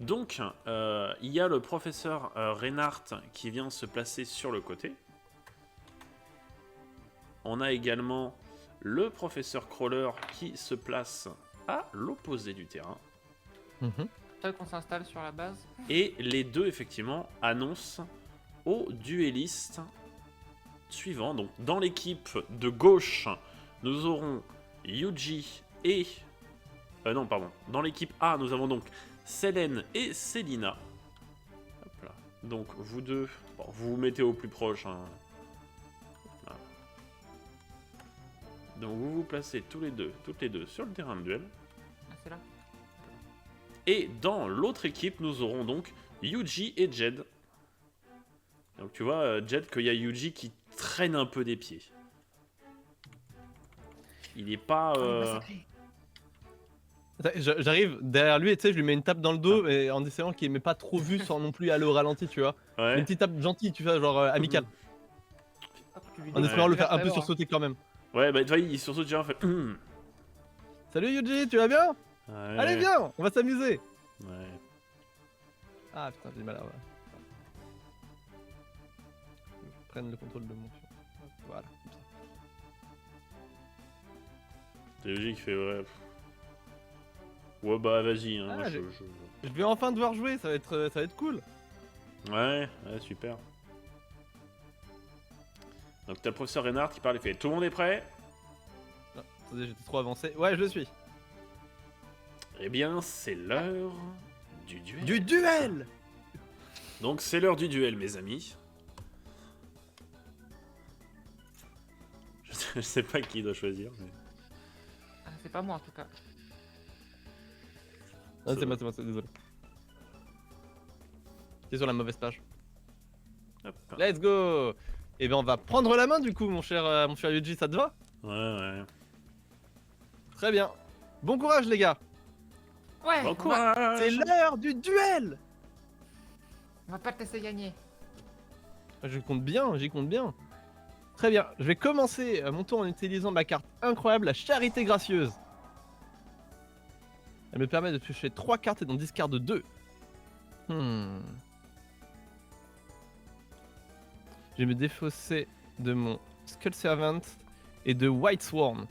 Donc, il y a le professeur Reinhardt qui vient se placer sur le côté. On a également le professeur Crawler qui se place à l'opposé du terrain. Qu'on s'installe sur la base. Et les deux, effectivement, annoncent aux duellistes suivants. Donc, dans l'équipe de gauche, nous aurons Yuji et... non, pardon. Dans l'équipe A, nous avons donc Selene et Selina. Hop là. Donc, vous deux, bon, vous vous mettez au plus proche. Hein. Voilà. Donc, vous vous placez toutes les deux sur le terrain de duel. Ah, c'est là. Et dans l'autre équipe, nous aurons donc Yuji et Jed. Donc tu vois, Jed, qu'il y a Yuji qui traîne un peu des pieds. Il est pas... Attends, j'arrive derrière lui et tu sais, je lui mets une tape dans le dos et en essayant qu'il m'ait pas trop vu sans non plus aller au ralenti, tu vois. Ouais. Une petite tape gentille, tu vois, genre amicale. Hop, tu lui En dis- espérant le faire un peu D'abord. sursauter quand même. Ouais, bah tu vois, il sursaute déjà en fait. Salut Yuji, tu vas bien? Ouais. Allez viens, on va s'amuser. Ouais. Ah putain, j'ai mal à... Ouais. Je prenne le contrôle de mon fion. Voilà, comme ça. C'est Yuji qui fait ouais. Ouais bah vas-y. Hein, Ah, moi, Je vais enfin devoir jouer, ça va être cool. Ouais, super. Donc t'as le professeur Reinhardt qui parle et fait tout le monde est prêt? Non, attendez, j'étais trop avancé. Ouais, je le suis. Eh bien, c'est l'heure du duel. Du duel! Donc c'est l'heure du duel, mes amis. Je sais pas qui doit choisir. Mais... Ah, c'est pas moi en tout cas. Ah, c'est moi, désolé. C'est sur la mauvaise page. Hop. Let's go! Et ben on va prendre la main du coup, mon cher Yuji, ça te va? Ouais. Très bien. Bon courage les gars! Ouais, Bon on va, courage. C'est l'heure du duel! on va pas te laisser gagner. Je compte bien, j'y compte bien. Très bien, je vais commencer mon tour en utilisant ma carte incroyable, la Charité Gracieuse. Elle me permet de piocher 3 cartes et d'en discarder 2. Je vais me défausser de mon Skull Servant et de White Swarm.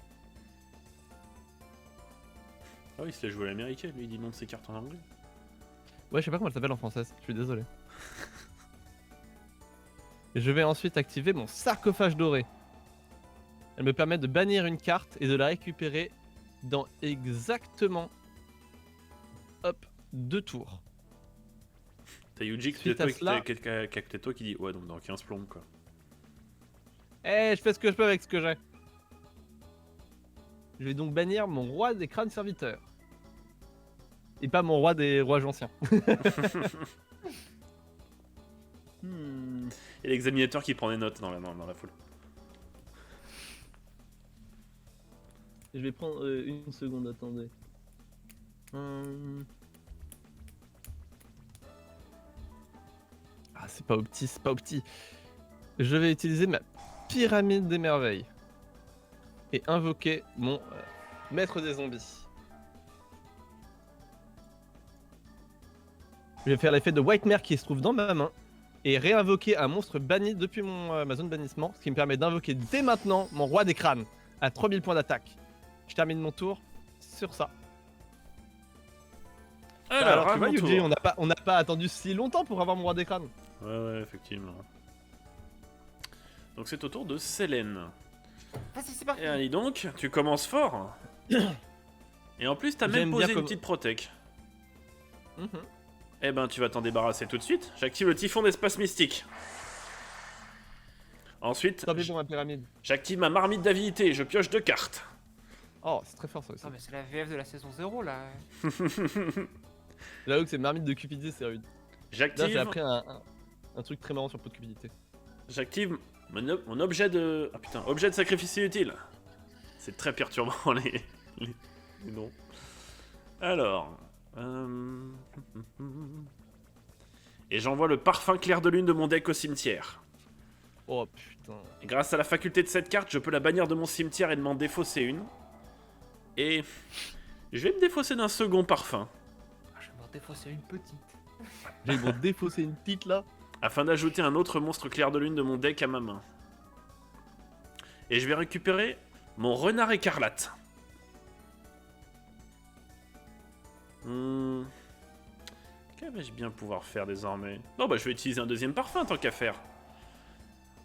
Ah oui, il se l'a joué à l'américaine, lui il dit non de ses cartes en anglais. Ouais, je sais pas comment elle s'appelle en française, je suis désolé. Et je vais ensuite activer mon sarcophage doré. Elle me permet de bannir une carte et de la récupérer dans exactement... Hop, 2 tours. T'as Yuji Suite à cela- qui a côté de toi qui dit ouais, donc dans 15 plombes quoi. Eh, je fais ce que je peux avec ce que j'ai. Je vais donc bannir mon roi des crânes serviteurs. Et pas mon roi des rois anciens. Et l'examinateur qui prend des notes dans la foule. Je vais prendre une seconde, attendez. Ah, c'est pas opti, c'est pas opti. Je vais utiliser ma pyramide des merveilles. Et invoquer mon maître des zombies. Je vais faire l'effet de White Mare qui se trouve dans ma main. Et réinvoquer un monstre banni depuis ma zone de bannissement. Ce qui me permet d'invoquer dès maintenant mon roi des crânes. À 3000 points d'attaque. Je termine mon tour sur ça. Alors tu à vois mon Yuji, tour. on n'a pas attendu si longtemps pour avoir mon roi des crânes. Ouais, effectivement. Donc c'est au tour de Selene. Vas-y, c'est parti. Et allez donc, tu commences fort. Et en plus, t'as même J'aime bien posé une comme- petite protec. Mhm. Eh ben, tu vas t'en débarrasser tout de suite. J'active le typhon d'espace mystique. Ensuite, Tant pis pour ma pyramide. j'active ma marmite d'avidité et je pioche 2 cartes. Oh, c'est très fort ça aussi. Ah, mais c'est la VF de la saison 0 là. J'avoue que c'est marmite de cupidité, c'est rude. Là, j'ai J'active appris un truc très marrant sur pot de cupidité. mon objet de... Ah putain, objet de sacrifice inutile. C'est très perturbant les noms. Alors... Et j'envoie le parfum clair de lune de mon deck au cimetière. Oh putain. Et grâce à la faculté de cette carte, je peux la bannir de mon cimetière et de m'en défausser une. Et je vais me défausser d'un second parfum. Ah, je m'en défausser une petite. J'ai bon défausser une petite là. Afin d'ajouter un autre monstre clair de lune de mon deck à ma main. Et je vais récupérer mon renard écarlate. Que vais-je bien pouvoir faire désormais? Non, bah je vais utiliser un deuxième parfum tant qu'à faire.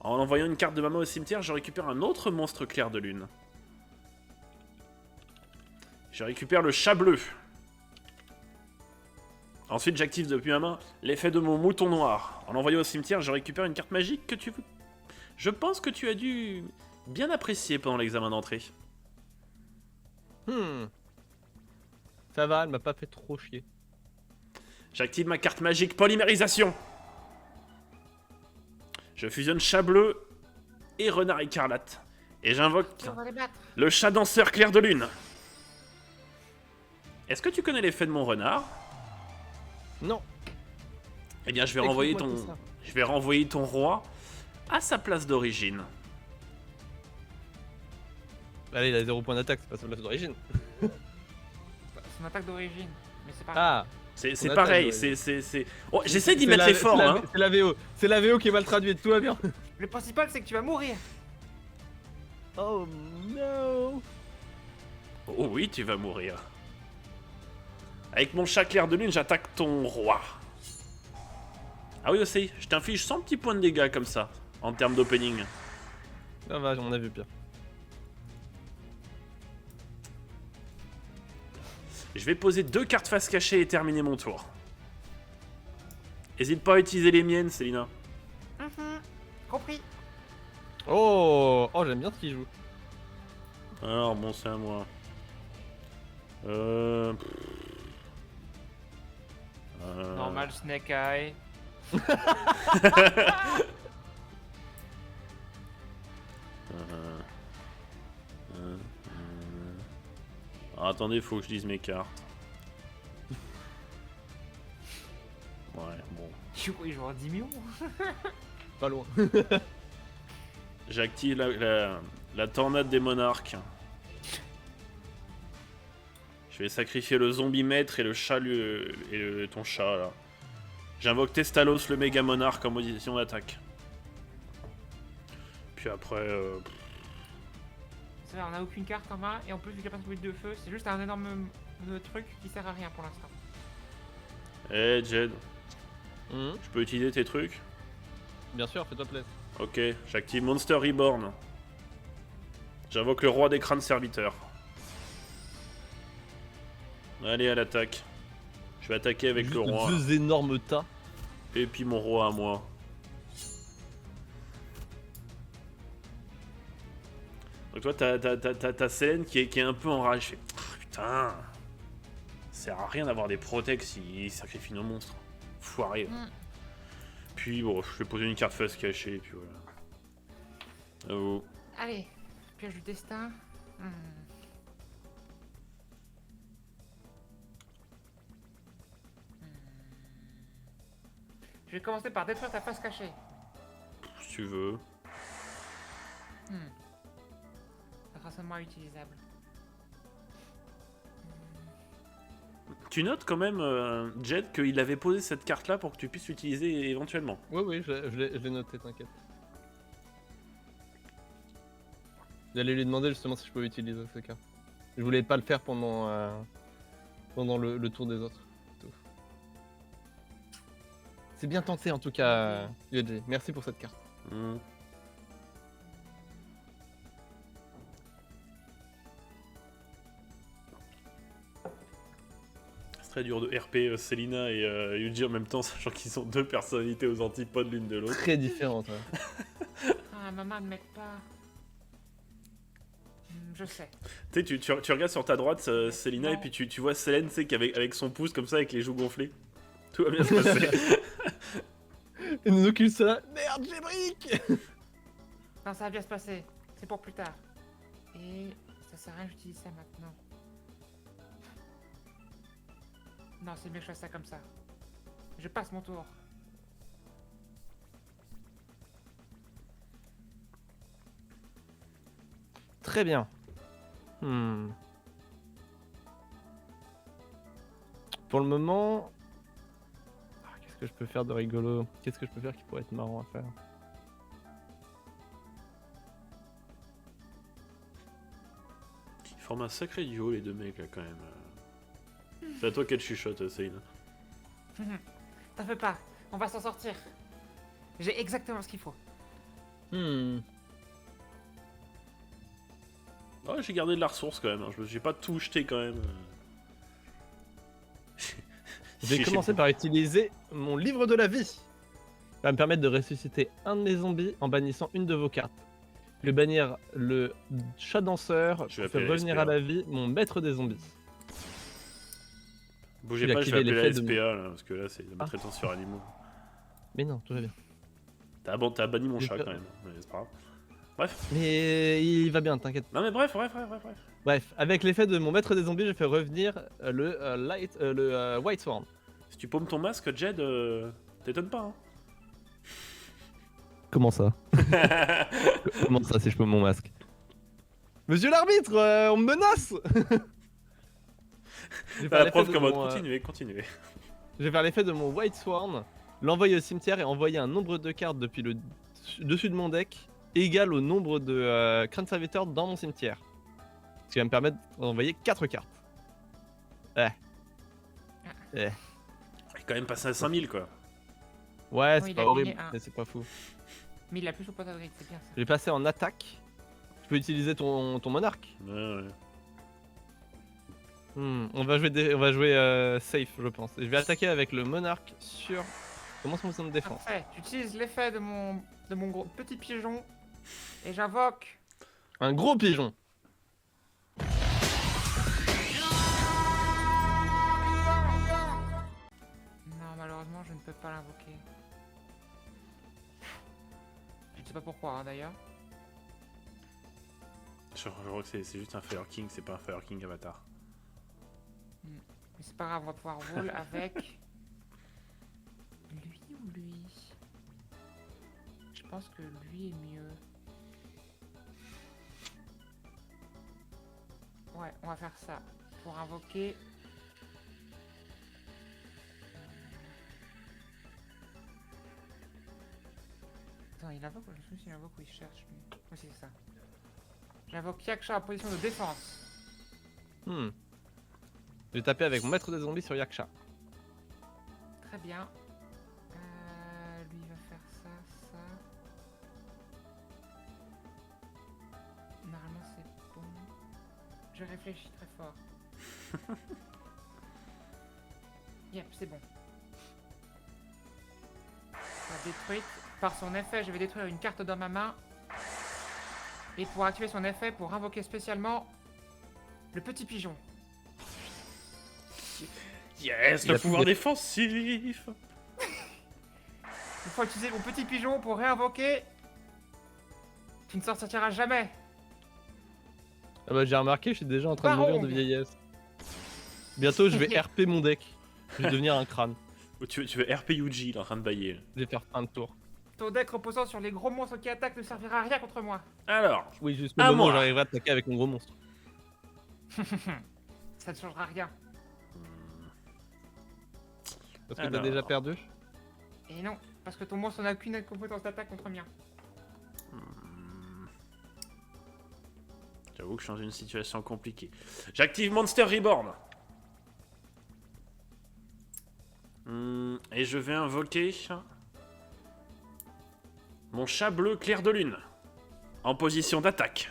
En envoyant une carte de ma main au cimetière, je récupère un autre monstre clair de lune. Je récupère le chat bleu. Ensuite, j'active depuis ma main l'effet de mon mouton noir. En l'envoyant au cimetière, je récupère une carte magique que tu... Je pense que tu as dû bien apprécier pendant l'examen d'entrée. Ça va, elle m'a pas fait trop chier. J'active ma carte magique polymérisation. Je fusionne chat bleu et renard écarlate. Et j'invoque On va les battre. le chat danseur clair de lune. Est-ce que tu connais l'effet de mon renard? Non. Eh bien, Explique-moi tout ça. je vais renvoyer ton roi à sa place d'origine. Allez, il a 0 point d'attaque, c'est pas sa place d'origine. C'est une attaque d'origine. Mais c'est pas Ah, C'est On pareil, attaque, c'est... Oh, j'essaie d'y c'est mettre la- l'effort, c'est la- hein. C'est la VO. C'est la VO qui est mal traduite, tout va bien. Le principal, c'est que tu vas mourir. Oh no. Oh oui, tu vas mourir. Avec mon chat clair de lune, j'attaque ton roi. Ah oui aussi, je t'inflige 100 petits points de dégâts comme ça, en termes d'opening. Ah va, on a vu pire. Je vais poser 2 cartes face cachée et terminer mon tour. Hésite pas à utiliser les miennes, Célina. Compris. Oh, j'aime bien ce qu'il joue. Alors bon, c'est à moi. Normal, Snake Eye. Ah, attendez, faut que je dise mes cartes. Ouais, bon. Il joue en 10 millions. Pas loin. J'active la tornade des monarques. Je vais sacrifier le zombie maître et le chat et ton chat là. J'invoque Testalos le méga monarque en position d'attaque. Puis après, C'est vrai, on a aucune carte en main et en plus vu qu'il n'y a pas de boule de feu, c'est juste un énorme truc qui sert à rien pour l'instant. hey Jed, je peux utiliser tes trucs? Bien sûr, fais-toi plaisir. Ok, j'active Monster Reborn. J'invoque le roi des crânes serviteurs. Allez, à l'attaque. Je vais attaquer avec le roi. Deux énormes tas. Et puis mon roi à moi. Donc toi, t'as Selene qui est un peu enragée. Oh, putain, ça sert à rien d'avoir des protects s'ils sacrifient nos monstres. Foiré. Puis bon, je vais poser une carte face cachée, et puis voilà. À vous. Allez, piège du destin. Je vais commencer par détruire ta face cachée. Si tu veux. Ça sera seulement utilisable. Tu notes quand même, Jed, qu'il avait posé cette carte-là pour que tu puisses l'utiliser éventuellement. Oui, je l'ai noté, t'inquiète. J'allais lui demander justement si je pouvais utiliser ces cartes. Je voulais pas le faire pendant le tour des autres. C'est bien tenté en tout cas, UJ. Merci pour cette carte. C'est très dur de RP Selina et Yuji en même temps, sachant qu'ils ont deux personnalités aux antipodes l'une de l'autre. Très différente. Ouais. Ah, maman ne m'aide pas. Je sais. Tu sais, tu regardes sur ta droite Selina et puis tu vois Selene, tu sais, avec son pouce comme ça, avec les joues gonflées. Tout va bien se passer. Et nous occupe ça. Merde, j'ai brique. Non, ça va bien se passer. C'est pour plus tard. Et ça sert à rien, j'utilise ça maintenant. Non, c'est mieux que je fasse ça comme ça. Je passe mon tour. Très bien. Pour le moment, Qu'est-ce que je peux faire de rigolo? Qu'est-ce que je peux faire qui pourrait être marrant à faire? Ils forment un sacré duo, les deux mecs, là, quand même. C'est à toi qu'elle chuchote, Céline. T'en fais pas, on va s'en sortir. J'ai exactement ce qu'il faut. Hmm. Ouais, j'ai gardé de la ressource, quand même. Hein. J'ai pas tout jeté, quand même. Je vais commencer par utiliser mon livre de la vie. Ça va me permettre de ressusciter un de mes zombies en bannissant une de vos cartes. Je vais bannir le chat danseur Je vais pour faire appeler revenir la à la vie mon maître des zombies. Bougez Il a pas, je vais activé appeler la l'effet de SPA, là, parce que là, c'est la maltraitance sur animaux. Mais non, tout va bien. T'as banni mon J'ai chat, pas- quand même. Mais c'est pas grave. Bref. Mais il va bien, t'inquiète. Non, mais bref. Bref, avec l'effet de mon maître des zombies, je fais revenir le White Sworn. Si tu paumes ton masque, Jed, t'étonnes pas, hein. Comment ça? Comment ça si je peux mon masque? Monsieur l'arbitre, on me menace. Je vais faire La l'effet preuve de qu'en mode mon, continuez. Je vais faire l'effet de mon White Sworn, l'envoyer au cimetière et envoyer un nombre de cartes depuis le dessus de mon deck égal au nombre de Crâne Serviteur dans mon cimetière. Ce qui va me permettre d'envoyer 4 cartes. Il est quand même passé à 5000, quoi. Ouais, Oui, c'est il pas a horrible, gagné un. mais c'est pas fou. Mais il a plus au poteau de grille, c'est bien ça. Je vais passer en attaque. Je peux utiliser ton monarque. Ouais. On va jouer safe, je pense. Et je vais attaquer avec le monarque sur... Comment son zone de défense? Parfait, j'utilise l'effet de mon gros petit pigeon et j'invoque. Un gros pigeon. Non, malheureusement, je ne peux pas l'invoquer. Je ne sais pas pourquoi, hein, d'ailleurs. Je crois que c'est juste un Fire King, c'est pas un Fire King Avatar. Mais c'est pas grave, on va pouvoir roll avec lui ou lui. Je pense que lui est mieux. Ouais, on va faire ça. Pour invoquer. Attends, il invoque ou je me souviens s'il invoque ou il cherche lui. Oui, c'est ça. J'invoque Yaksha en position de défense. Je vais taper avec mon maître des zombies sur Yaksha. Très bien. Lui il va faire ça, ça. Normalement c'est bon. Je réfléchis très fort. Yep, c'est bon. La détruite. Par son effet, je vais détruire une carte dans ma main. Et pour activer son effet, pour invoquer spécialement le petit pigeon. Yes, Il le a pouvoir plus de- défensif. Une fois utiliser mon petit pigeon pour réinvoquer, tu ne s'en sortiras jamais. Ah bah j'ai remarqué, je suis déjà en train de mourir de Barong. vieillesse. Bientôt je vais RP mon deck. Je vais devenir un crâne. Oh, tu veux RP Yuji, il est en train de bailler. Je vais faire fin de tour. Ton deck reposant sur les gros monstres qui attaquent ne servira à rien contre moi. Alors, Oui, jusqu'au À moment où moi. j'arriverai à attaquer avec mon gros monstre. Ça ne changera rien. Parce que t'as Alors. déjà perdu. Et non, parce que ton monstre n'a qu'une compétence d'attaque contre mien. j'avoue que je suis dans une situation compliquée. J'active Monster Reborn. Et je vais invoquer mon chat bleu clair de lune en position d'attaque.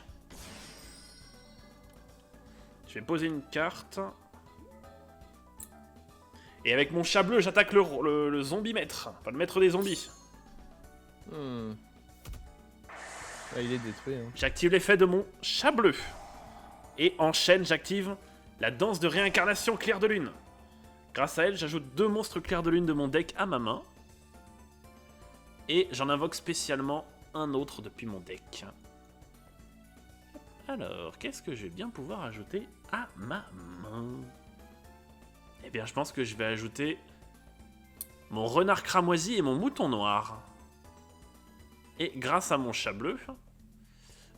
Je vais poser une carte. Et avec mon chat bleu, j'attaque le zombie maître. Enfin, le maître des zombies. Ah, il est détruit. Hein. J'active l'effet de mon chat bleu. Et en chaîne, j'active la danse de réincarnation clair de lune. Grâce à elle, j'ajoute 2 monstres clairs de lune de mon deck à ma main. Et j'en invoque spécialement un autre depuis mon deck. Alors, qu'est-ce que je vais bien pouvoir ajouter à ma main? Eh bien, je pense que je vais ajouter mon renard cramoisi et mon mouton noir. Et grâce à mon chat bleu,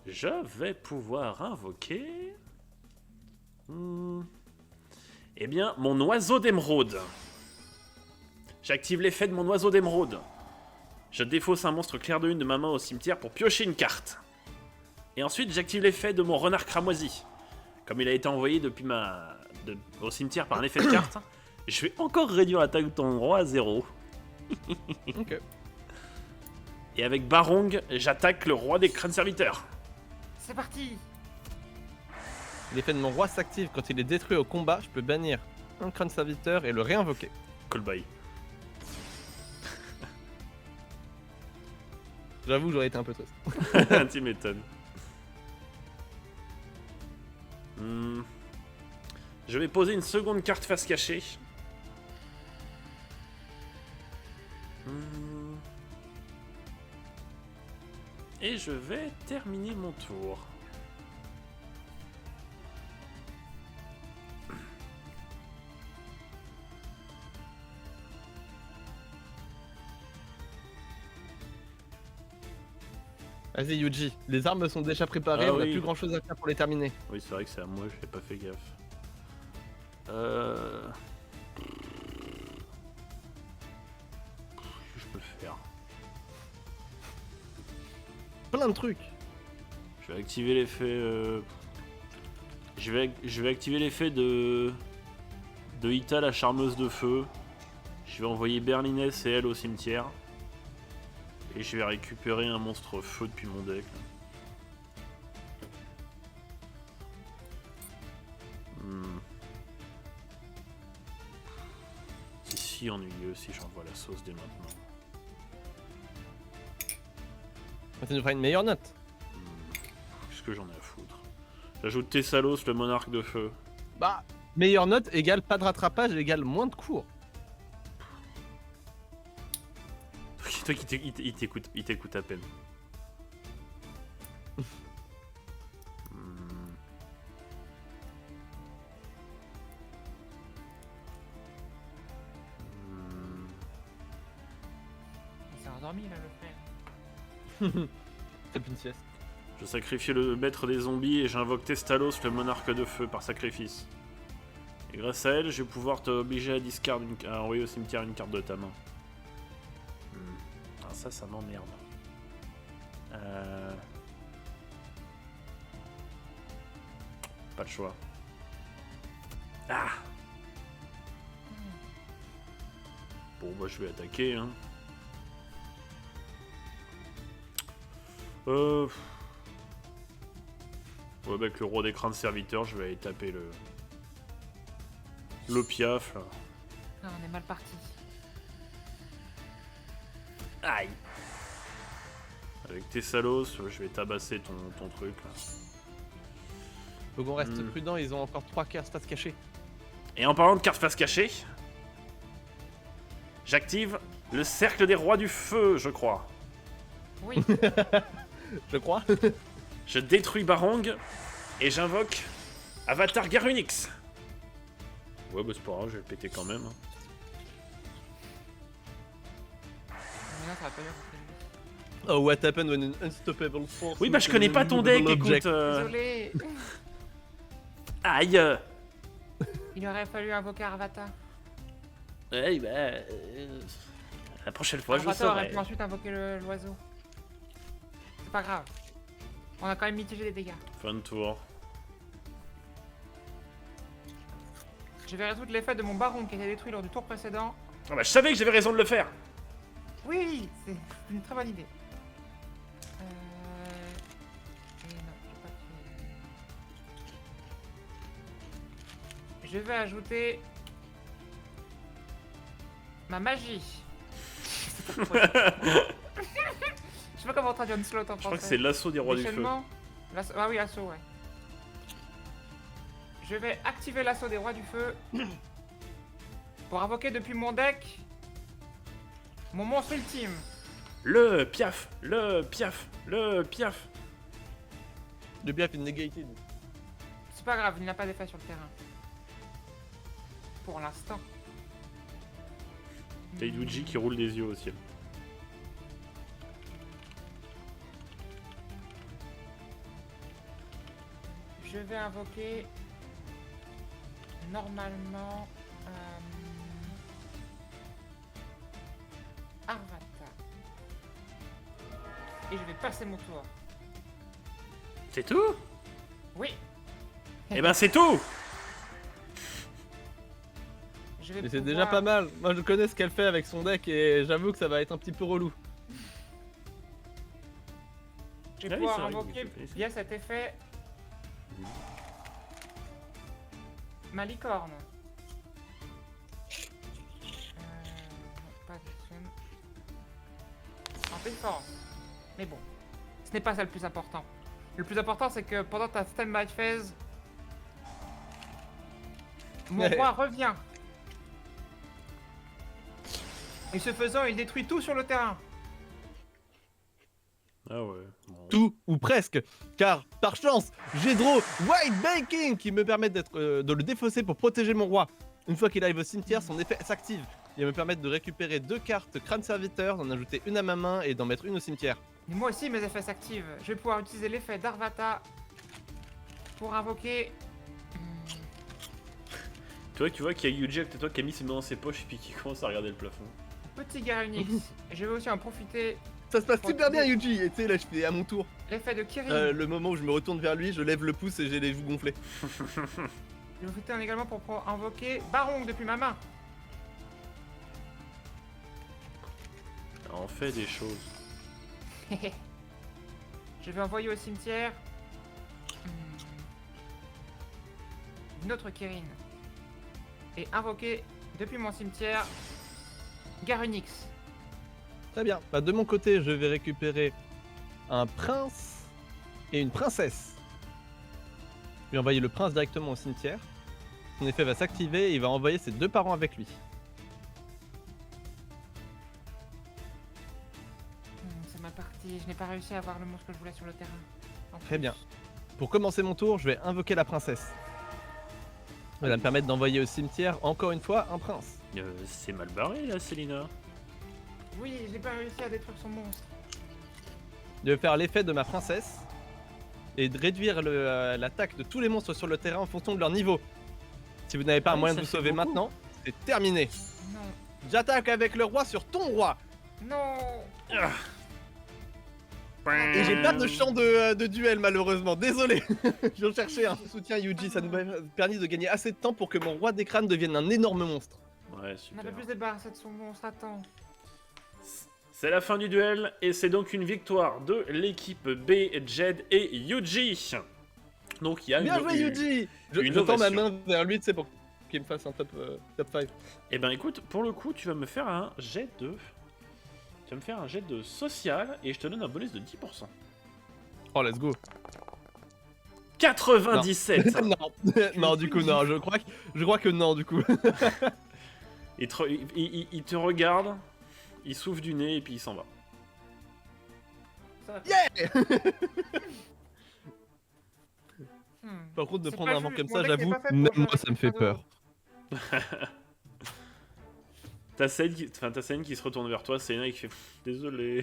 je vais pouvoir invoquer... eh bien, mon oiseau d'émeraude. J'active l'effet de mon oiseau d'émeraude. Je défausse un monstre clair de lune de ma main au cimetière pour piocher une carte. Et ensuite, j'active l'effet de mon renard cramoisi. Comme il a été envoyé depuis au cimetière par un effet de carte, je vais encore réduire l'attaque de ton roi à 0. Ok. Et avec Barong, j'attaque le roi des crânes serviteurs. C'est parti. L'effet de mon roi s'active quand il est détruit au combat. Je peux bannir un crâne serviteur et le réinvoquer. Cool boy. J'avoue, j'aurais été un peu triste. Tu m'étonnes. Je vais poser une seconde carte face cachée. Et je vais terminer mon tour. Vas-y, Yuji. Les armes sont déjà préparées. Ah on a oui. plus grand chose à faire pour les terminer. Oui, c'est vrai que c'est à moi, j'ai pas fait gaffe. Je peux le faire. Plein de trucs. Je vais activer l'effet. Je vais activer l'effet de Ita, la charmeuse de feu. Je vais envoyer Berlinès et elle au cimetière. Et je vais récupérer un monstre feu depuis mon deck. C'est si ennuyeux si j'envoie la sauce dès maintenant. Ça nous fera une meilleure note. Qu'est-ce que j'en ai à foutre? J'ajoute Thessalos, le monarque de feu. Bah, meilleure note égale pas de rattrapage égale moins de cours. Toi il t'écoute à peine. Il s'est endormi là, le frère. C'est plus une sieste. Je sacrifie le maître des zombies et j'invoque Testalos, le monarque de feu, par sacrifice. Et grâce à elle, je vais pouvoir t'obliger à discard à envoyer au cimetière une carte de ta main. Ah, ça m'emmerde. Pas de choix. Ah. Bon, bah je vais attaquer, hein. Ouais, bah, avec le roi des crânes serviteurs, je vais aller taper le piaf là. Ah, on est mal parti. Aïe. Avec Thessalos, je vais tabasser ton truc là. Faut qu'on reste prudent, ils ont encore 3 cartes face cachées. Et en parlant de cartes face cachée, j'active le cercle des rois du feu, je crois. Oui. Je crois. Je détruis Barong et j'invoque Avatar Garunix. Ouais, bah c'est pas grave, je vais le péter quand même. Mais là, ça va pas bien contre lui. Oh, what happened when an unstoppable force... Oui, bah je connais pas ton deck, écoute. Désolé. Aïe. Il aurait fallu invoquer Arvata. Ouais, bah. La prochaine fois, je le Arvata aurait saurai. pu ensuite invoquer l'oiseau. C'est pas grave. On a quand même mitigé les dégâts. Fin de tour. Je vais résoudre l'effet de mon baron qui a été détruit lors du tour précédent. Ah bah je savais que j'avais raison de le faire. Oui, c'est une très bonne idée. Et non, j'ai pas tué. Je vais ajouter ma magie. Je sais pas comment traduire une slot en français. Je crois que c'est l'assaut des rois du feu. Déchaînement. Ah oui, assaut, ouais. Je vais activer l'assaut des rois du feu pour invoquer depuis mon deck mon monstre ultime. Le piaf, le piaf, le piaf. Le biaf est negated. C'est pas grave, il n'a pas d'effet sur le terrain. Pour l'instant. T'as Yuji qui roule des yeux au ciel. Je vais invoquer normalement Et je vais passer mon tour. C'est tout? Oui, Eh ben c'est tout. je vais Mais c'est pouvoir- déjà pas mal. Moi je connais ce qu'elle fait avec son deck et j'avoue que ça va être un petit peu relou. Je vais Ah oui, pouvoir c'est vrai que invoquer vous avez fait ça. via cet effet ma licorne. Non, pas d'action. En défense. Mais bon, ce n'est pas ça le plus important. Le plus important, c'est que pendant ta stand-by phase, mon Ouais. roi revient. Et ce faisant, il détruit tout sur le terrain. Ah ouais. Bon. Tout ou presque, car par chance, j'ai draw White Baking qui me permet de le défausser pour protéger mon roi. Une fois qu'il arrive au cimetière, son effet s'active. Il va me permettre de récupérer 2 cartes crâne serviteur, d'en ajouter une à ma main et d'en mettre une au cimetière. Mais moi aussi, mes effets s'activent. Je vais pouvoir utiliser l'effet d'Arvata pour invoquer. Tu vois qu'il y a Yuji à côté de toi qui a mis ses mains dans ses poches et puis qui commence à regarder le plafond. Petit Garunix. Et je vais aussi en profiter. Ça se passe super bien Yuji, et tu sais là je fais à mon tour. L'effet de Kirin. Le moment où je me retourne vers lui, je lève le pouce et j'ai les joues gonflées. Je vais profiter également pour invoquer Baron depuis ma main. On fait des choses. Je vais envoyer au cimetière une autre Kirin. Et invoquer depuis mon cimetière Garunix. Très bien. Bah, de mon côté, je vais récupérer un prince et une princesse. Je vais envoyer le prince directement au cimetière. Son effet va s'activer et il va envoyer ses 2 parents avec lui. C'est ma partie. Je n'ai pas réussi à avoir le monstre que je voulais sur le terrain. En Très plus. bien. Pour commencer mon tour, je vais invoquer la princesse. Elle va me permettre d'envoyer au cimetière encore une fois un prince. C'est mal barré là, Célina. Oui, j'ai pas réussi à détruire son monstre. Je vais faire l'effet de ma princesse et de réduire l'attaque de tous les monstres sur le terrain en fonction de leur niveau. Si vous n'avez pas Ah un oui, moyen ça de vous fait sauver beaucoup. maintenant, c'est terminé. Non. J'attaque avec le roi sur ton roi. Non. Et j'ai pas de champ de duel malheureusement, désolé. Je cherchais un soutien Yuji, ça nous a permis de gagner assez de temps pour que mon roi des crânes devienne un énorme monstre. Ouais, On super. avait plus débarrassé de son monstre. Attends. C'est la fin du duel et c'est donc une victoire de l'équipe B, Jed et Yuji. Donc il y a Bien une, joué Yuji. Je une tends ma ovation. main vers lui, tu sais, pour qu'il me fasse un top 5. Eh ben écoute, pour le coup, tu vas me faire un jet de... Tu vas me faire un jet de social et je te donne un bonus de 10%. Oh let's go. 97. non, non du coup non, je crois que non du coup. Il te regarde, il souffle du nez et puis il s'en va. Ça va. Yeah. Hmm. Par contre de C'est prendre pas un vent juste, comme mon ça, deck n'est j'avoue, pas fait pour même jouer moi avec ça me fait quelqu'un peur. T'as Céline qui se retourne vers toi, Céline qui fait désolé.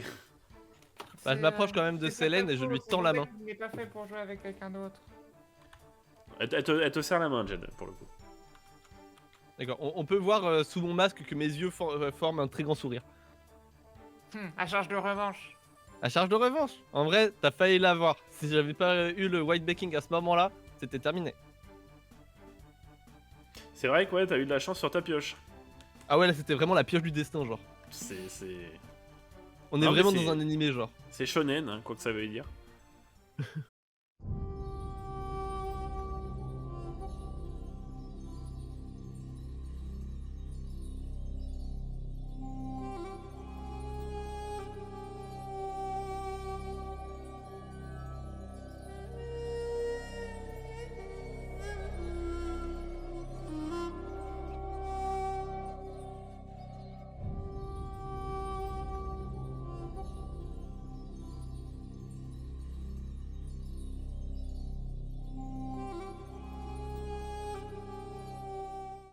Bah, je C'est, m'approche quand même de c'est pas Célène ta et je faute, lui c'est tends mon la deck main. qui n'est pas fait pour jouer avec quelqu'un d'autre. Elle te serre la main, Jed, pour le coup. D'accord, on peut voir sous mon masque que mes yeux forment un très grand sourire. À charge de revanche. À charge de revanche. En vrai, t'as failli l'avoir. Si j'avais pas eu le white baking à ce moment-là, c'était terminé. C'est vrai que ouais, t'as eu de la chance sur ta pioche. Ah ouais, là c'était vraiment la pioche du destin, genre. C'est On est Non, mais vraiment c'est- dans un animé, genre. shonen, hein, quoi que ça veuille dire.